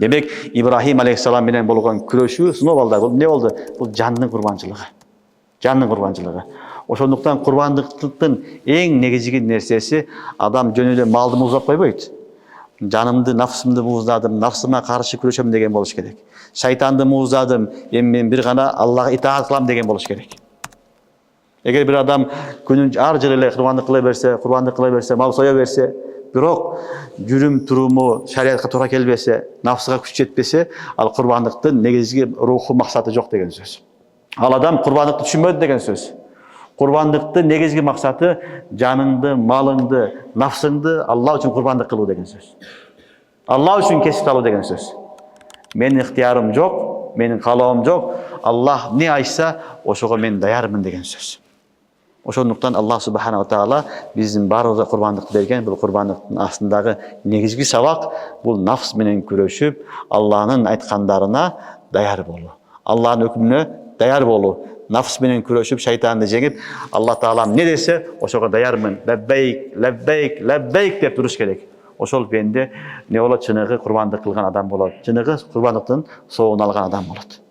Demek İbrahim Aleyhisselam bilen bolgan küreşүү sınavалда бул ne oldu? Bul canның kurbançılığı. Canның kurbançılığı. Oşonduktan kurbanlıktın en negizgi nersesi adam jönüle malды muzlap koyboyt. Canımdı, nafsımdı muuzladım, nafsıma karşı küreşem degen boluş gerek. Şeytanды muuzladım, men bir gana Allah'a itaat kılam degen boluş gerek. Eğer bir adam günün arjır ele kurbanlık kıla berse, mal soya berse, birok jürüm turumu şariatка toora kelbese, nafsıga күч жетпесе, al kurbanlıktın negizgi ruhu maksatı yok degen söz. Al adam kurbanlıkты düşünmedi degen söz. Kurbanlıkты negizgi maksatı canındı, malındı, nafsındı Allah için kurbanlık kılуу degen söz. Allah için kesip alуу degen söz. Menin ihtiyarım yok, menin kalağım yok. Allah ne aytsa oşoga men dayarmın degen söz. Oşonduktan Allah Subhanahu wa Taala bizim barыбызга kurbanlık bergen. Bu kurbanlıktın aslındagı negizgi sabak bu nafs menen küreşip Allah'ın aytkanlarına dayar boluu. Allah'ın hükmüne dayar boluu. Nafs menen küreşip şeytanı jengip Allah Taala ne dese oşoga dayarmın. Lebbeyk, lebbeyk, lebbeyk dep duruş gerek. Oşol bende ne ola çınıgı kurbanlık kılgan adam bolat. Çınıgı kurbanlıktın soğuğunu algan adam bolat.